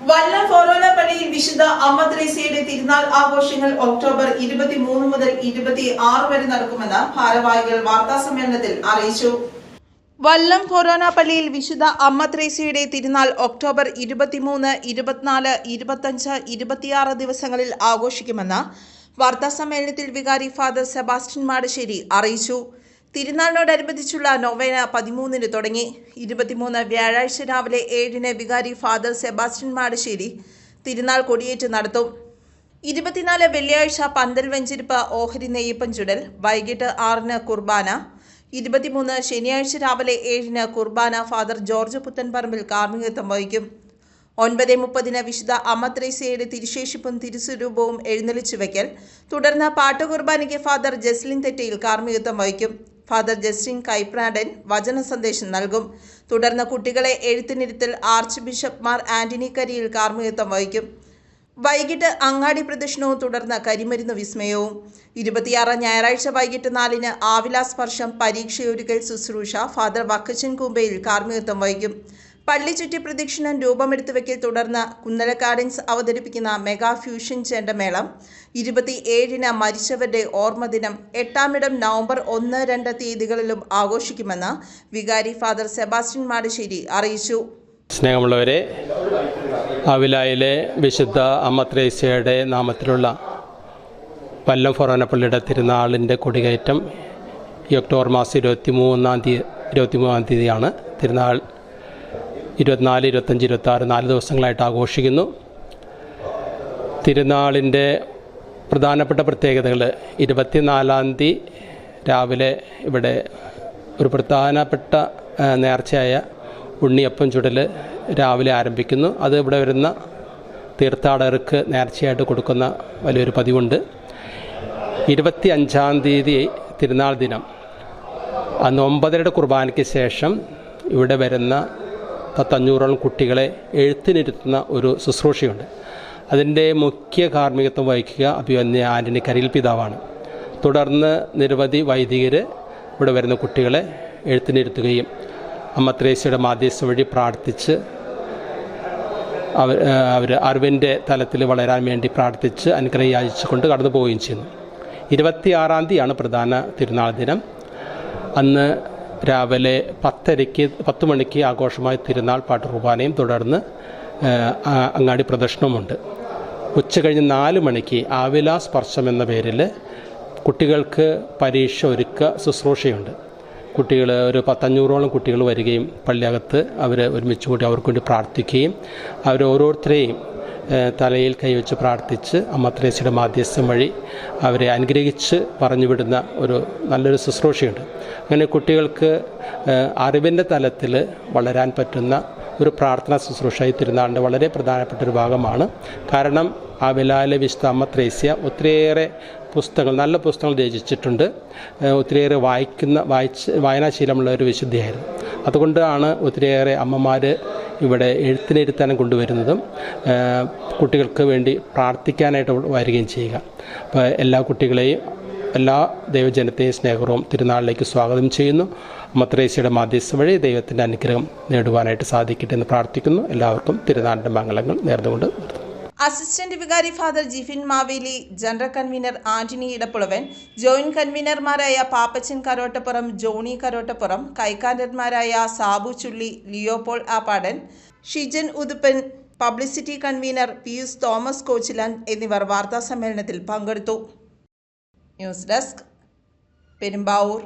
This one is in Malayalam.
വല്ലം ഫോറോനപ്പള്ളിയിൽ വിശുദ്ധ അമ്മ ത്രേസ്യയുടെ തിരുനാൾ ആഘോഷങ്ങൾ ഒക്ടോബർ 23 മുതൽ 26 വരെ നടക്കുമെന്ന് ഭാരവാഹികൾ വാർത്താസമ്മേളനത്തിൽ അറിയിച്ചു. വല്ലം ഫൊറോനപ്പള്ളിയിൽ വിശുദ്ധ അമ്മ ത്രേസ്യയുടെ തിരുനാൾ ഒക്ടോബർ 23, 24, 25, 26 ദിവസങ്ങളിൽ ആഘോഷിക്കുമെന്ന് വാർത്താസമ്മേളനത്തിൽ വികാരി ഫാദർ സെബാസ്റ്റ്യൻ മാടശ്ശേരി അറിയിച്ചു. തിരുനാളിനോടനുബന്ധിച്ചുള്ള നൊവേന 13-ന് തുടങ്ങി. 23 വ്യാഴാഴ്ച രാവിലെ 7-ന് വികാരി ഫാദർ സെബാസ്റ്റ്യൻ മാടശ്ശേരി തിരുനാൾ കൊടിയേറ്റ് നടത്തും. 24 വെള്ളിയാഴ്ച പന്തൽ വെഞ്ചിരിപ്പ് ഓഹരി നെയ്യപ്പൻ ചുടൽ. വൈകിട്ട് 6-ന് കുർബാന. 23 ശനിയാഴ്ച രാവിലെ 7-ന് കുർബാന ഫാദർ ജോർജ് പുത്തൻപറമ്പിൽ കാർമ്മികത്വം വഹിക്കും. 9:30-ന് വിശുദ്ധ അമ്മ ത്രേസ്യയുടെ തിരുശേഷിപ്പും തിരുസ്വരൂപവും എഴുന്നള്ളിച്ചു വയ്ക്കൽ. തുടർന്ന് പാട്ടുകുർബാനയ്ക്ക് ഫാദർ ജസ്ലിൻ തെറ്റയിൽ കാർമ്മികത്വം വഹിക്കും. ഫാദർ ജസ്റ്റിൻ കൈപ്രാടൻ വചന സന്ദേശം നൽകും. തുടർന്ന് കുട്ടികളെ എഴുത്തിനിരുത്തൽ ആർച്ച് ബിഷപ്പ് മാർ ആന്റണി കരിയിൽ കാർമ്മികത്വം വഹിക്കും. വൈകിട്ട് അങ്ങാടി പ്രദക്ഷിണവും തുടർന്ന് കരിമരുന്ന് വിസ്മയവും. 26 ഞായറാഴ്ച വൈകിട്ട് 4-ന് ആവിലാസ്പർശം പരീക്ഷയൊരുക്കൽ ശുശ്രൂഷ ഫാദർ വക്കച്ചൻ കൂമ്പയിൽ കാർമ്മികത്വം വഹിക്കും. പള്ളി ചുറ്റി പ്രദക്ഷിണം രൂപമെടുത്തു വയ്ക്കൽ. തുടർന്ന് കുന്നലക്കാടൻസ് അവതരിപ്പിക്കുന്ന മെഗാ ഫ്യൂഷൻ ചെണ്ടമേളം. 27-ന് മരിച്ചവരുടെ ഓർമ്മദിനം. 8-ാമിടം നവംബർ 1, 2 തീയതികളിലും ആഘോഷിക്കുമെന്ന് വികാരി ഫാദർ സെബാസ്റ്റ്യൻ മാടശ്ശേരി അറിയിച്ചു. സ്നേഹമുള്ളവരെ, ആവിലായിലെ വിശുദ്ധ അമ്മ ത്രേസ്യയുടെ നാമത്തിലുള്ള വല്ലം ഫൊറോനപ്പള്ളിയുടെ തിരുനാളിൻ്റെ കൊടികയറ്റം ഈ ഒക്ടോബർ മാസം 23-ാം തീയതിയാണ്. തിരുനാൾ 24, 25, 26 4 ദിവസങ്ങളായിട്ട് ആഘോഷിക്കുന്നു. തിരുനാളിൻ്റെ പ്രധാനപ്പെട്ട പ്രത്യേകതകൾ: 24-ാം തീയതി രാവിലെ ഇവിടെ ഒരു പ്രധാനപ്പെട്ട നേർച്ചയായ ഉണ്ണിയപ്പം ചുടൽ രാവിലെ ആരംഭിക്കുന്നു. അത് ഇവിടെ വരുന്ന തീർത്ഥാടകർക്ക് നേർച്ചയായിട്ട് കൊടുക്കുന്ന വലിയൊരു പതിവുണ്ട്. 25-ാം തീയതി തിരുനാൾ ദിനം അന്ന് 9:30 കുർബാനയ്ക്ക് ശേഷം ഇവിടെ വരുന്ന 500ഓളം കുട്ടികളെ എഴുത്തിനിരുത്തുന്ന ഒരു ശുശ്രൂഷയുണ്ട്. അതിൻ്റെ മുഖ്യ കാർമ്മികത്വം വഹിക്കുക അഭിവന്യ ആന്റണി കരിയിൽ പിതാവാണ്. തുടർന്ന് നിരവധി വൈദികർ ഇവിടെ വരുന്ന കുട്ടികളെ എഴുത്തിനിരുത്തുകയും അമ്മ ത്രേസ്യയുടെ മാധ്യസ്ഥം വഴി പ്രാർത്ഥിച്ച് അവർ അറിവിൻ്റെ തലത്തിൽ വളരാൻ വേണ്ടി പ്രാർത്ഥിച്ച് അനുഗ്രഹം യാചിച്ചുകൊണ്ട് കടന്നു പോവുകയും ചെയ്യുന്നു. 26-ാം തീയതിയാണ് പ്രധാന തിരുനാൾ ദിനം. അന്ന് രാവിലെ 10 മണിക്ക് ആഘോഷമായ തിരുനാൾ പാട്ട് കുർബാനയും തുടർന്ന് അങ്ങാടി പ്രദക്ഷിണവുമുണ്ട്. ഉച്ച കഴിഞ്ഞ് 4 മണിക്ക് ആവിലാ സ്പർശം എന്ന പേരിൽ കുട്ടികൾക്ക് പരീക്ഷ ഒരുക്ക ശുശ്രൂഷയുണ്ട്. കുട്ടികൾ ഒരു 500ഓളം കുട്ടികൾ വരികയും പള്ളിയകത്ത് അവർ ഒരുമിച്ച് കൂടി അവർക്ക് വേണ്ടി പ്രാർത്ഥിക്കുകയും ഓരോരുത്തരെയും തലയിൽ കൈവച്ച് പ്രാർത്ഥിച്ച് അമ്മ ത്രേസ്യയുടെ മാധ്യസ്ഥം വഴി അവരെ അനുഗ്രഹിച്ച് പറഞ്ഞുവിടുന്ന ഒരു നല്ലൊരു ശുശ്രൂഷയുണ്ട്. അങ്ങനെ കുട്ടികൾക്ക് അറിവിൻ്റെ തലത്തിൽ വളരാൻ പറ്റുന്ന ഒരു പ്രാർത്ഥനാ ശുശ്രൂഷ ഈ തിരുനാളിൻ്റെ വളരെ പ്രധാനപ്പെട്ട ഒരു ഭാഗമാണ്. കാരണം ആവിലായിലെ വിശുദ്ധ അമ്മ ത്രേസ്യ ഒത്തിരിയേറെ നല്ല പുസ്തകങ്ങൾ രചിച്ചിട്ടുണ്ട്. ഒത്തിരിയേറെ വായനാശീലമുള്ള ഒരു വിശുദ്ധിയായിരുന്നു. അതുകൊണ്ടാണ് ഒത്തിരിയേറെ അമ്മമാർ ഇവിടെ എഴുത്തിനിരുത്താനും കൊണ്ടുവരുന്നതും കുട്ടികൾക്ക് വേണ്ടി പ്രാർത്ഥിക്കാനായിട്ട് വരികയും ചെയ്യുക. അപ്പോൾ എല്ലാ കുട്ടികളെയും എല്ലാ ദൈവജനത്തെയും സ്നേഹപൂർവ്വം തിരുനാളിലേക്ക് സ്വാഗതം ചെയ്യുന്നു. അമ്മ ത്രേസ്യയുടെ മാധ്യസ്ഥം വഴി ദൈവത്തിൻ്റെ അനുഗ്രഹം നേടുവാനായിട്ട് സാധിക്കട്ടെ എന്ന് പ്രാർത്ഥിക്കുന്നു. എല്ലാവർക്കും തിരുനാളിൻ്റെ മംഗളങ്ങൾ നേർന്നുകൊണ്ട് അസിസ്റ്റന്റ് വികാരി father Jifin Maveli, general convenor Antony Edappulavan, joint കൺവീനർമാരായ പാപ്പച്ചൻ കരോട്ടപ്പുറം, ജോണി കരോട്ടപ്പുറം, കൈക്കാരന്മാരായ സാബു ചുള്ളി, ലിയോപോൾ ആപ്പാടൻ, ഷിജൻ ഉതുപ്പൻ, പബ്ലിസിറ്റി കൺവീനർ പിയൂസ് തോമസ് കോച്ചിലാൻ എന്നിവർ വാർത്താസമ്മേളനത്തിൽ പങ്കെടുത്തു. News desk, Perumbavoor.